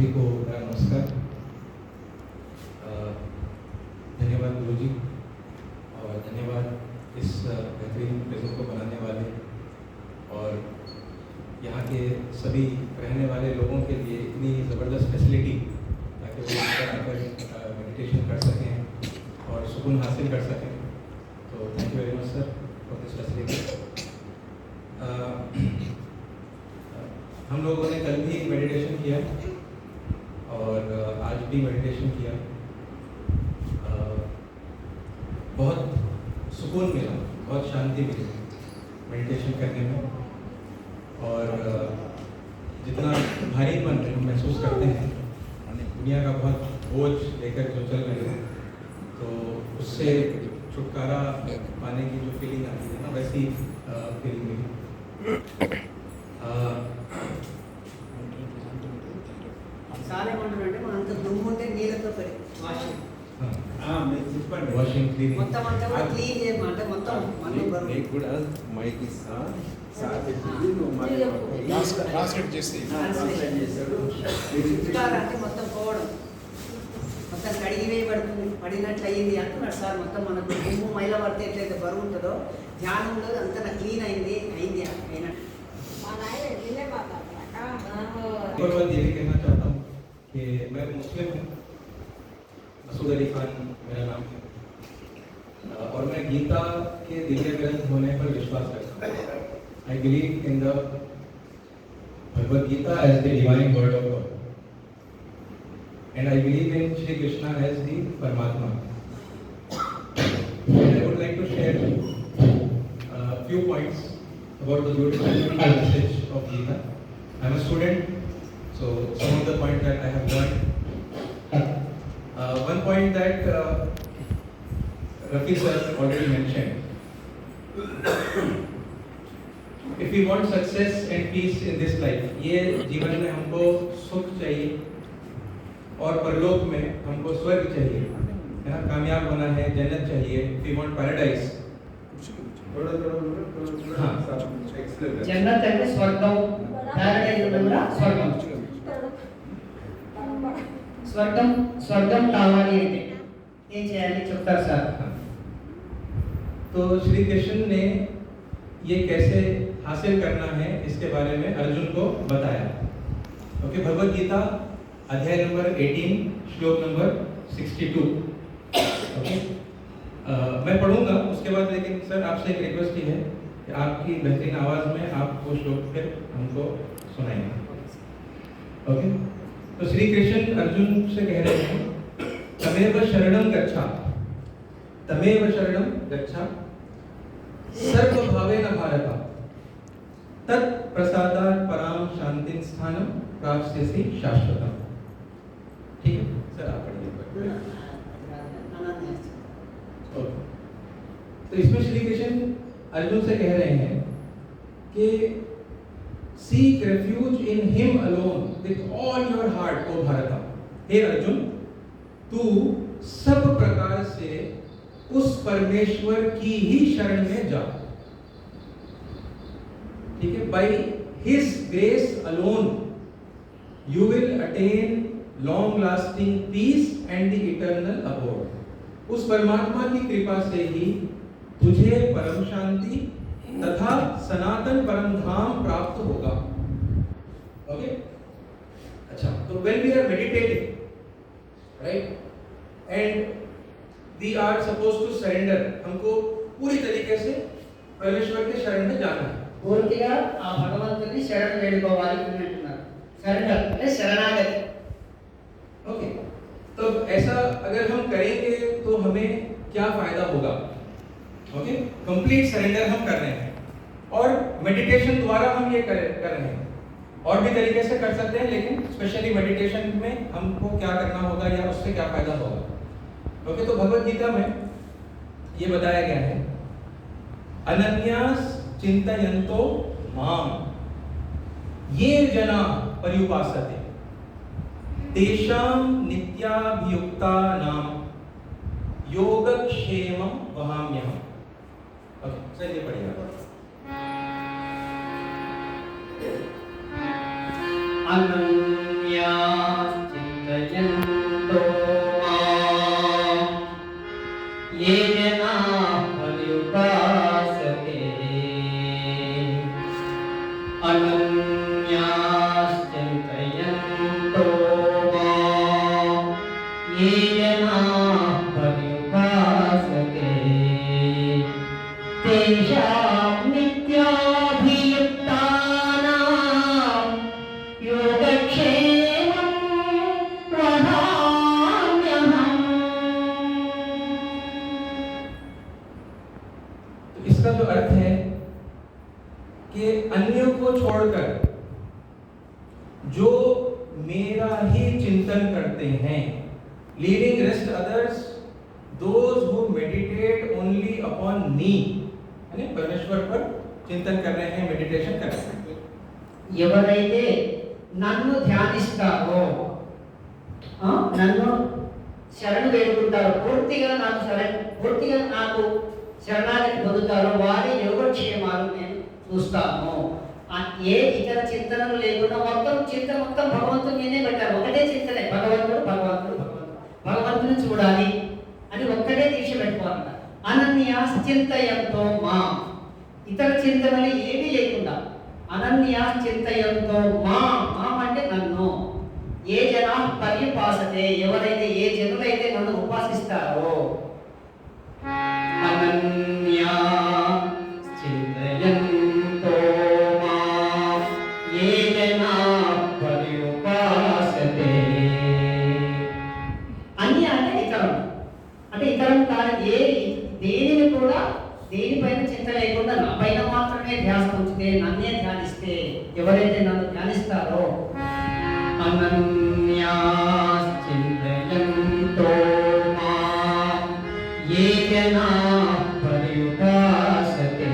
सभी को मेरा नमस्कार। धन्यवाद गुरुजी और धन्यवाद इस बेहतरीन प्रेजेंट को बनाने वाले और यहाँ के सभी रहने वाले लोगों के लिए इतनी ज़बरदस्त फैसिलिटी ताकि वो यहाँ पर मेडिटेशन कर सकें और सुकून हासिल कर सकें। तो thank you very much sir for this facility. हम लोगों ने कल भी मेडिटेशन किया और आज भी मेडिटेशन किया। बहुत सुकून मिला, बहुत शांति मिली मेडिटेशन करने में और जितना भारीपन हम महसूस करते हैं दुनिया का बहुत बोझ लेकर जो चल रहे हैं तो उससे छुटकारा पाने की जो फीलिंग आती है ना वैसी फीलिंग मिली। వాషింగ్ క్లీనింగ్ మొత్తం అంతా కూడా క్లీన్ చేయమంటే మొత్తం మన్ను బరువు నీకు కూడా మైక్ ఇస్తా సార్ చెప్పింది నువ్వు మరి ట్రాన్స్లేట్ చేస్తే ట్రాన్స్లేట్ చేశాడు అంటే మొత్తం పోవడం మొత్తం కడిగి వేయబడుతుంది పడినట్లు అయ్యింది అంటున్నాడు సార్. మొత్తం మనకు దుమ్ము మైల పడితే ఎట్లయితే బరువు ఉంటుందో ధ్యానంలో అంతా క్లీన్ అయింది అయినట్టు एक बात ये भी कहना चाहता हूँ कि मैं मुस्लिम हूँ, मसूद अली खान मेरा नाम है और मैं गीता के दिव्य ग्रंथ होने पर विश्वास रखता हूँ। I believe in the Bhagavad Gita as the divine word of God and I believe in Shri Krishna as the paramatma. I would like to share few points about the beautiful message of Gita. I am a student, so some of the points that I have learned. One point that Rafi sir already mentioned. If we want success and peace in this life, ये जीवन में हमको सुख चाहिए और परलोक में हमको स्वर्ग चाहिए, है ना? कामयाब होना है, जन्नत चाहिए, we want paradise. జన్నత్ అంటే స్వర్గం, ప్యారడైజ్ కూడా స్వర్గం. స్వర్గం కావాలి అంటే ఏం చేయాలి చెప్తారు సార్. तो श्री कृष्ण ने ये कैसे हासिल करना है इसके बारे में अर्जुन को बताया। ओके, भगवद गीता अध्याय नंबर 18 श्लोक नंबर 62। ओके, मैं पढ़ूंगा उसके बाद, लेकिन सर आपसे एक रिक्वेस्ट ही है कि आपकी बेहतरीन आवाज़ में आप वो श्लोक फिर हमको सुनाएंगे। ओके, तो श्री कृष्ण अर्जुन से कह रहे हैं तमेव शरणं गच्छा, तमेव शरणं गच्छा सर्वभावेन भारत तत् प्रसादात् परां शांतिं स्थानं प्राप्स्यसि शाश्वतम्। ठीक है सर, आप पढ़िए। तो इसमें श्री कृष्ण अर्जुन से कह रहे हैं कि seek refuge in him alone with all your heart, O Bharata। हे अर्जुन, तू सब प्रकार से उस परमेश्वर की ही शरण में जा। ठीक है, by his grace alone you will attain long lasting peace and the eternal abode। उस परमात्मा की कृपा से ही तुझे परम शांति तथा सनातन परम धाम प्राप्त होगा। ओके, अच्छा, तो when we are meditating, right, and we are supposed to surrender, हमको पूरी तरीके से परमेश्वर के शरण में जाना है। పూర్తిగా ఆ భగవంతుని శరణు వేడుకోవాలి అంటున్నారు. సరెండర్ అంటే శరణాగతి. ओके, तो ऐसा अगर हम करेंगे तो हमें क्या फायदा होगा? ओके, कंप्लीट सरेंडर हम कर रहे हैं और मेडिटेशन द्वारा हम ये कर रहे हैं। और भी तरीके से कर सकते हैं, लेकिन स्पेशली मेडिटेशन में हमको क्या करना होगा या उससे क्या फायदा होगा? ओके, तो भगवद गीता में ये बताया गया है अनन्यास चिंतयन्तो माम ये जना पर्युपासते तेषां नित्याभियुक्तानां योगक्षेमं वहाम्यहम्। ओके, चलिए पढ़िए। अनन्या चिन्तयन्तो मां ये जनाः पर्युपासते अनन्याश्चिन्तयन्तो मां ये जनाः पर्युपासते तेषां नित्याभियुक्तानां योगक्षेमं वहाम्यहम्। तो इसका जो अर्थ है कि अन्यों को छोड़कर जो मेरा ही चिंतन करते हैं, leaving rest others, those who meditate only upon मी, यानी परमेश्वर पर चिंतन कर रहे हैं, मेडिटेशन कर रहे हैं। ఎవరైతే నన్ను ధ్యానిస్తారో నన్ను శరణు వేడుకుంటారో పూర్తిగా నాకు శరణాగతి పొందుతారో వారి యోగక్షేమాలు నేను చూస్తాను. ఏ ఇతర చింతనలు లేకుండా చింతన మొత్తం భగవంతుడు నేనే పెట్టారు. ఒకటే చింతనే, భగవంతుని చూడాలి అని ఒక్కటే దీక్ష పెట్టుకోవాలన్న. అనన్యాస్ చింతయంతో మా, ఇతర చింతనలు ఏమీ లేకుండా అనన్యాస్ చింతయంతో మా అంటే నన్ను, ఏ జనా పర్యుపాసతే, ఎవరైతే ఏ జనులైతే నన్ను ఉపాసిస్తారో, అనన్యా చింతయంతో మా ఏ జనా పర్యుపాసతే. అన్య అంటే ఇతరం కాని దేనిని కూడా దేనిపైన చింత లేకుండా నా పైన మాత్రమే ధ్యాస ఉంచితే, నన్నే ధ్యానిస్తే, ఎవరైతే నన్ను ధ్యానిస్తారో అనన్యాస్ చింతయంతో మాం ఏ జనాః పర్యుపాసతే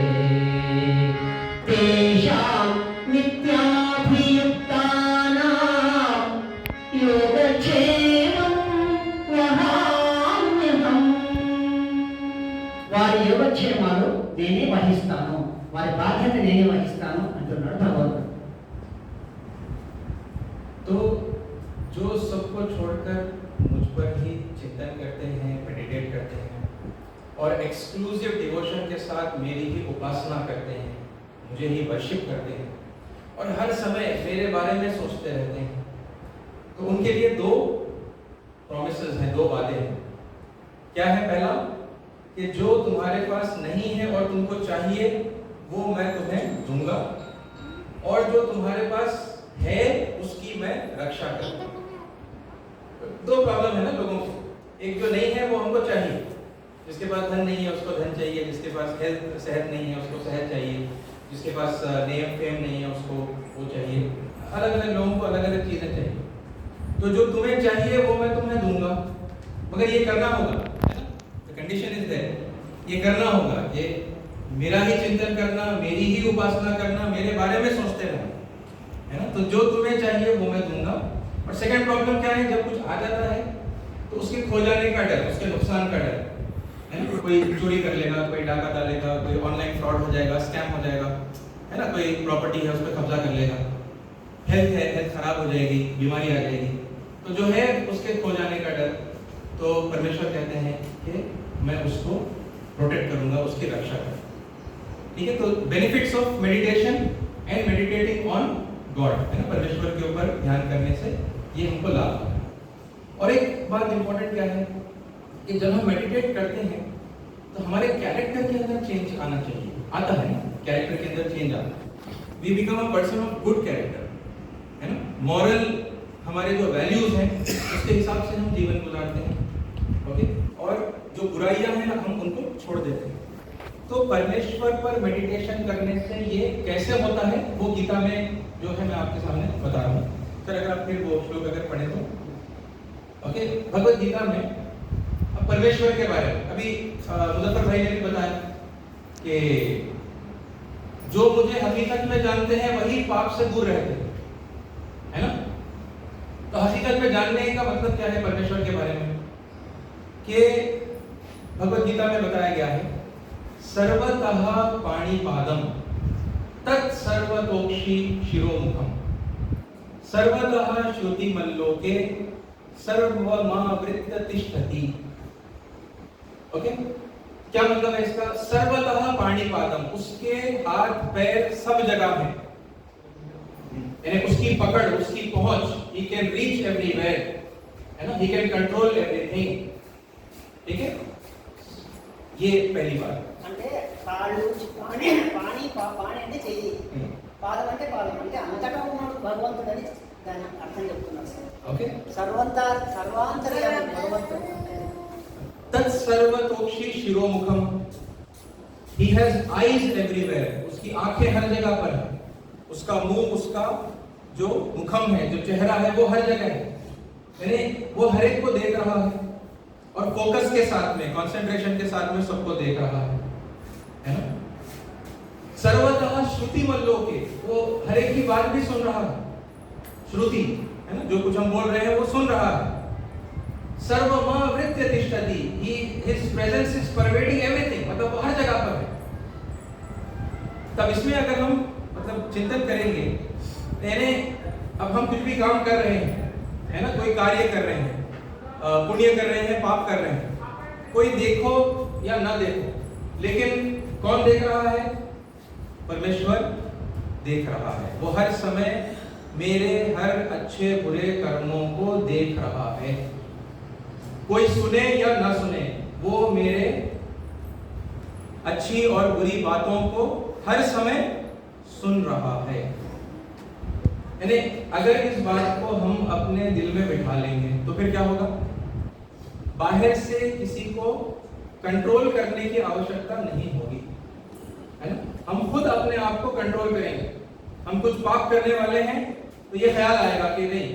తేషాం నిత్యాభియుక్తానాం యోగక్షేమం వహామ్యహం. వారి యోగక్షేమాలు నేనే వహిస్తాను, వారి బాధ్యత నేనే వహిస్తాను అంటున్నాడు భగవంతుడు. तो जो सबको छोड़कर मुझ पर ही चिंतन करते हैं, मेडिटेट करते हैं और एक्सक्लूसिव डिवोशन के साथ मेरी ही उपासना करते हैं, मुझे ही वर्शिप करते हैं और हर समय मेरे बारे में सोचते रहते हैं, तो उनके लिए दो प्रॉमिसेस हैं, दो वादे हैं। क्या है? पहला कि जो तुम्हारे पास नहीं है और तुमको चाहिए वो मैं तुम्हें दूंगा, और जो तुम्हारे पास है उसकी मैं रक्षा करूंगा। दो प्रॉब्लम है ना लोगों को, एक जो नहीं है वो हमको चाहिए, जिसके पास धन नहीं है उसको धन चाहिए, जिसके पास सेहत नहीं है उसको सेहत चाहिए, जिसके पास नेम फेम नहीं है उसको वो चाहिए। अलग अलग लोगों को अलग अलग चीजें चाहिए। तो जो तुम्हें चाहिए वो मैं तुम्हें दूंगा, मगर ये करना होगा, है ना? द कंडीशन इज देयर, ये करना होगा, ये मेरा ही चिंतन करना, मेरी ही उपासना करना, मेरे बारे में सोचते रहना, है ना? तो जो तुम्हें चाहिए वो मैं दूंगा। और सेकंड प्रॉब्लम क्या है? जब कुछ आ जाता है तो उसके खो जाने का डर, उसके नुकसान का डर, है ना? कोई चोरी कर लेगा, कोई डाका डालेगा, कोई ऑनलाइन फ्रॉड हो जाएगा, स्कैम हो जाएगा, है ना? कोई प्रॉपर्टी है उस पर कब्जा कर लेगा, हेल्थ है, हेल्थ खराब हो जाएगी, बीमारी आ जाएगी, तो जो है उसके खो जाने का डर। तो परमेश्वर कहते हैं कि मैं उसको प्रोटेक्ट करूंगा, उसकी रक्षा करूंगा। ठीक है? तो benefits of meditation and meditating on God, है ना? परमेश्वर के ऊपर ध्यान करने से ये हमको लाभ है। और एक बात इंपॉर्टेंट क्या है कि जब हम मेडिटेट करते हैं तो हमारे कैरेक्टर के अंदर चेंज आना चाहिए, आता है ना? कैरेक्टर के अंदर चेंज आता है, we become a person of good character, है ना? मॉरल हमारे जो वैल्यूज हैं उसके हिसाब से हम जीवन गुजारते हैं, ओके? और जो बुराइयां हैं हम उनको छोड़ देते हैं। तो परमेश्वर पर मेडिटेशन करने से ये कैसे होता है वो गीता में जो है मैं आपके सामने बता रहा हूँ। सर अगर आप फिर वो श्लोक अगर पढ़े तो, ओके? भगवत गीता में अब परमेश्वर के बारे में अभी मुजफ्फर भाई ने भी बताया कि जो मुझे हकीकत में जानते हैं वही पाप से दूर रहते हैं, है ना? तो हकीकत में जानने का मतलब क्या है परमेश्वर के बारे में? कि भगवत गीता में बताया गया है, सर्वतः पाणिपादम तत्सर्वतोक्षि शिरोमुखम सर्वतः श्रुतिमल्लोके सर्वमावृत्य तिष्ठति। ओके, क्या मतलब है इसका? सर्वतः पाणिपादम, उसके हाथ पैर सब जगह है, यानी उसकी पकड़, उसकी पहुंच, he can reach everywhere, है ना, he can control everything। ठीक है, ये पहली बात। అంటే కాళ్ళు పాణి పాణి పాణి అంటే చెయ్యి, పాదం అంటే పాదం, అంటే అంతటా ఉన్నాడు భగవంతుడని దాని అర్థం చెప్తున్నారు సార్. ఓకే, సర్వాంతర్యామి భగవంతుడు. तत्सर्वतोक्षी शिरोमुखम, he has eyes everywhere, उसकी आंखें हर जगह पर है, उसका मुंह, उसका जो मुखम है, जो चेहरा है, वो हर जगह है, यानी वो हर एक को देख रहा है और फोकस के साथ में, कंसंट्रेशन के साथ में सबको देख रहा है ना। सर्वतः श्रुति मल्लोके, वो हर एक की बात भी सुन रहा है, श्रुति है ना, जो कुछ हम बोल रहे हैं वो सुन रहा है। सर्वमावृत्य तिष्ठति, his presence is pervading everything, मतलब वो हर जगह पर है। तब इसमें अगर हम मतलब चिंतन करेंगे, यानी अब हम कुछ भी काम कर रहे हैं, है ना, कोई कार्य कर रहे हैं, पुण्य कर रहे हैं, पाप कर रहे हैं, कोई देखो या ना देखो, लेकिन कौन देख रहा है? परमेश्वर देख रहा है। वो हर समय मेरे हर अच्छे बुरे कर्मों को देख रहा है, कोई सुने या ना सुने, वो मेरे अच्छी और बुरी बातों को हर समय सुन रहा है। यानी अगर इस बात को हम अपने दिल में बिठा लेंगे तो फिर क्या होगा? बाहर से किसी को कंट्रोल करने की आवश्यकता नहीं होगी, है ना। हम खुद अपने आप को कंट्रोल करेंगे। हम कुछ पाप करने वाले हैं तो ये ख्याल आएगा कि नहीं,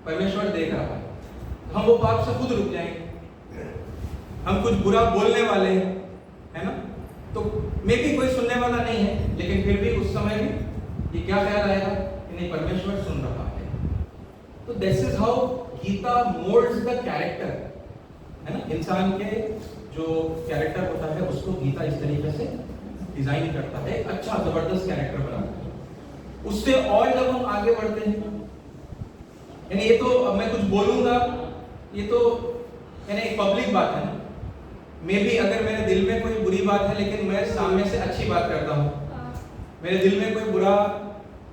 परमेश्वर देख रहा है, हम वो पाप से खुद रुक जाएंगे। हम कुछ बुरा बोलने वाले हैं, है ना, तो मे भी कोई सुनने वाला नहीं है, लेकिन फिर भी उस समय में ये क्या ख्याल आएगा कि नहीं, परमेश्वर सुन रहा है। तो this is how Gita moulds the character, है ना। इंसान के जो कैरेक्टर होता है उसको गीता इस तरीके से डिजाइन करता है, एक अच्छा जबरदस्त कैरेक्टर बनाता है। उससे और जब हम आगे बढ़ते हैं, यानी ये तो अब मैं कुछ बोलूंगा, ये तो यानी एक पब्लिक बात है ना। मे बी अगर मेरे दिल में कोई बुरी बात है लेकिन मैं सामने से अच्छी बात करता हूँ, मेरे दिल में कोई बुरा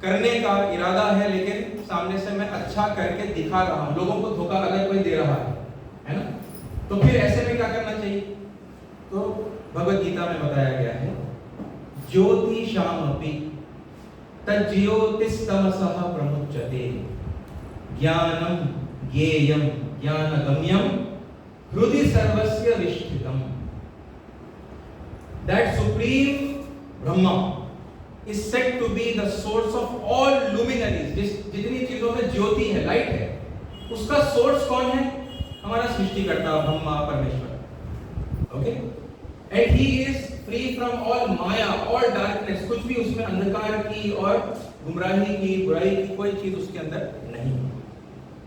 करने का इरादा है लेकिन सामने से मैं अच्छा करके दिखा रहा हूँ, लोगों को धोखा अगर कोई दे रहा है ना, तो फिर ऐसे में क्या करना चाहिए? तो भगवत गीता में बताया गया है, ज्योतिषामपि तज्ज्योतिस्तमसः प्रमुच्यते, ज्ञानम ज्ञेयम ज्ञानगम्यम हृदि सर्वस्य विष्ठितम। That supreme Brahma is said to be the source of all luminaries। जितनी चीजों में ज्योति है, लाइट है, उसका सोर्स कौन है? हमारा सृष्टिकर्ता ब्रह्मा परमेश्वर। Okay, and he is free from all Maya, all darkness, कुछ भी उसमें अंधकार की और गुमराही की, बुराई की कोई चीज उसके अंदर नहीं।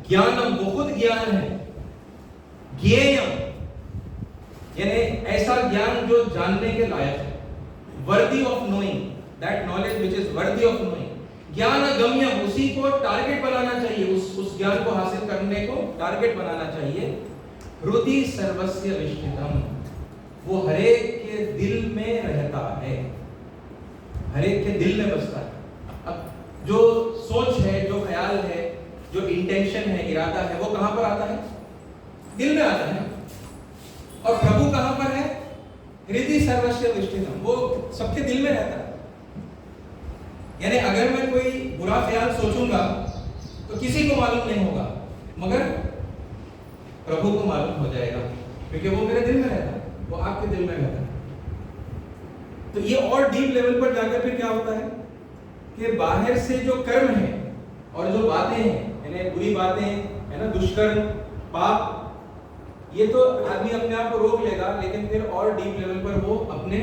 ज्ञानम, वो खुद ज्ञान है। ज्ञेयम, यानी ऐसा ज्ञान जो जानने के लायक है, worthy of knowing, that knowledge which is worthy of knowing. ज्ञानगम्यम, उसी को टारगेट बनाना चाहिए, उस ज्ञान को हासिल करने को टारगेट बनाना चाहिए। हृदि सर्वस्य विष्ठितम, वो हरेक के दिल में रहता है, हरेक के दिल में बसता है। अब जो सोच है, जो ख्याल है, जो इंटेंशन है, इरादा है, वो कहां पर आता है? दिल में आता है। और प्रभु कहां पर है? हृदय सर्वस्य विष्ठितम, वो सबके दिल में रहता है। यानी अगर मैं कोई बुरा ख्याल सोचूंगा तो किसी को मालूम नहीं होगा, मगर प्रभु को मालूम हो जाएगा, क्योंकि वो मेरे दिल में रहता है, वो आपके दिल में रहता है। तो ये और डीप लेवल पर जाकर फिर क्या होता है कि बाहर से जो कर्म है और जो बातें हैं, यानी बुरी बातें, है ना, दुष्कर्म, पाप, ये तो आदमी अपने आप को रोक लेगा, लेकिन फिर और डीप लेवल पर वो अपने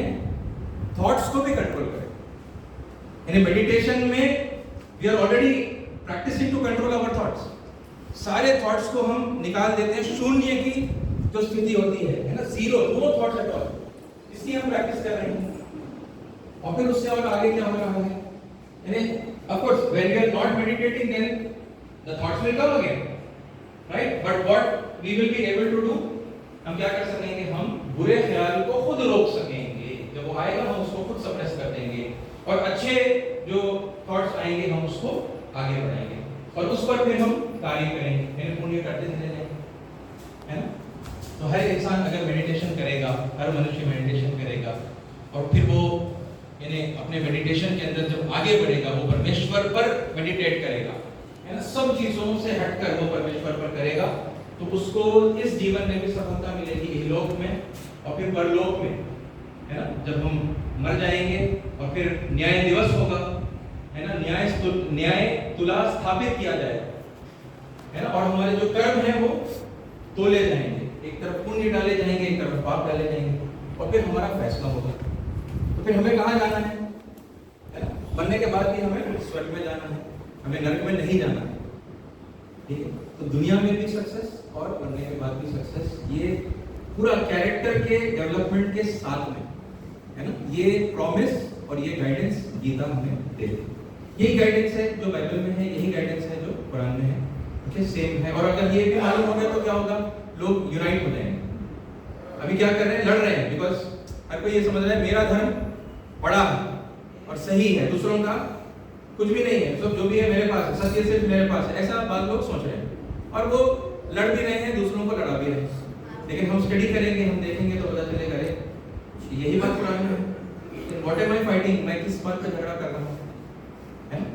थॉट्स को भी कंट्रोल करेगा। यानी मेडिटेशन में we are already practising to control our thoughts. सारे थॉट्स को हम निकाल देते हैं, शून्य की जो स्थिति होती है ना, zero, no thoughts at all, इसकी हम प्रैक्टिस कर रहे हैं। और फिर उससे और आगे क्या हो रहा है? Of course, when we are not meditating, then the thoughts will come again, right? But what we will be able to do, हम क्या कर सकेंगे, हम बुरे ख्याल को खुद रोक सकेंगे। जब वो आएगा हम उसको खुद सप्रेस कर देंगे और अच्छे जो थॉट्स आएंगे हम उसको आगे बढ़ाएंगे और उस पर फिर हम कार्य करेंगे, यानी पुण्य करते चले जाएंगे, है ना। तो हर इंसान अगर मेडिटेशन करेगा, हर मनुष्य मेडिटेशन करेगा और फिर वो यानी अपने मेडिटेशन के अंदर जब आगे बढ़ेगा वो परमेश्वर पर मेडिटेट करेगा, है ना, सब चीजों से हटकर वो परमेश्वर पर करेगा, तो उसको इस जीवन में भी सफलता मिलेगी, इहलोक में और फिर परलोक में, है ना। जब हम मर जाएंगे और फिर न्याय दिवस होगा, है ना, न्याय तुला स्थापित किया जाएगा, है ना, और हमारे जो कर्म है वो तोले जाएंगे, एक तरफ पुण्य डाले जाएंगे, एक तरफ पाप डाले जाएंगे और फिर हमारा फैसला होगा। तो फिर हमें कहाँ जाना है ना, मरने के बाद भी हमें स्वर्ग में जाना है, हमें नरक में नहीं जाना है, ठीक है। तो दुनिया में भी सक्सेस और मरने के बाद भी सक्सेस, ये पूरा कैरेक्टर के डेवलपमेंट के साथ में, है ना, ये प्रॉमिस और ये गाइडेंस गीता हमें देती है। यही गाइडेंस है जो बाइबल में है, यही गाइडेंस है जो कुरान में है, ओके, सेम है। और अगर ये भी मालूम हो गया तो क्या होगा, लोग यूनाइट हो जाएंगे। अभी क्या कर रहे हैं, लड़ रहे हैं, बिकॉज हर कोई ये समझ रहा है मेरा धर्म बड़ा है और सही है, दूसरों का कुछ भी नहीं है, सब जो भी है मेरे पास है, सत्य सिर्फ मेरे पास है, ऐसा बात लोग सोच रहे हैं और वो लड़ भी रहे हैं, दूसरों को लड़ा भी रहे हैं। लेकिन हम स्टडी करेंगे, हम देखेंगे तो पता चलेगा रे यही बात कुरान में है, व्हाट एम आई फाइटिंग, मैं किस बात पर झगड़ा कर रहा हूँ, है ना।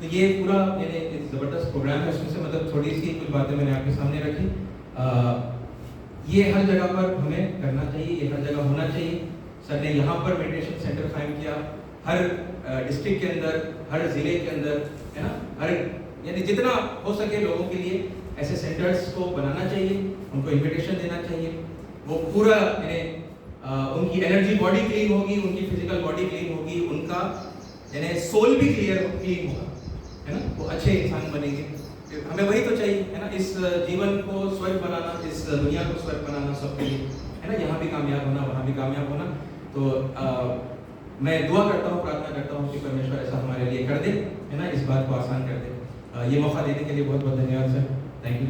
तो ये पूरा मैंने एक जबरदस्त प्रोग्राम है, उसमें से मतलब थोड़ी सी कुछ बातें मैंने आपके सामने रखी। ये हर जगह पर हमें करना चाहिए, ये हर जगह होना चाहिए। सर ने यहाँ पर मेडिटेशन सेंटर कायम किया, हर डिस्ट्रिक्ट के अंदर, हर जिले के अंदर, है ना, हर यानी जितना हो सके लोगों के लिए ऐसे सेंटर्स को बनाना चाहिए, उनको इन्विटेशन देना चाहिए। वो पूरा यानी उनकी एनर्जी बॉडी क्लीन होगी, उनकी फिजिकल बॉडी क्लीन होगी, उनका यानी सोल भी क्लीन होगा, है ना, वो अच्छे इंसान बनेंगे। हमें वही तो चाहिए, है ना, इस जीवन को स्वर्ग बनाना, इस दुनिया को स्वर्ग बनाना सबके लिए, है ना, यहाँ भी कामयाब होना, वहाँ भी कामयाब होना। तो मैं दुआ करता हूँ, प्रार्थना करता हूँ कि परमेश्वर ऐसा हमारे लिए कर दे, है ना, इस बात को आसान कर दे। ये मौका देने के लिए बहुत बहुत धन्यवाद सर, थैंक यू।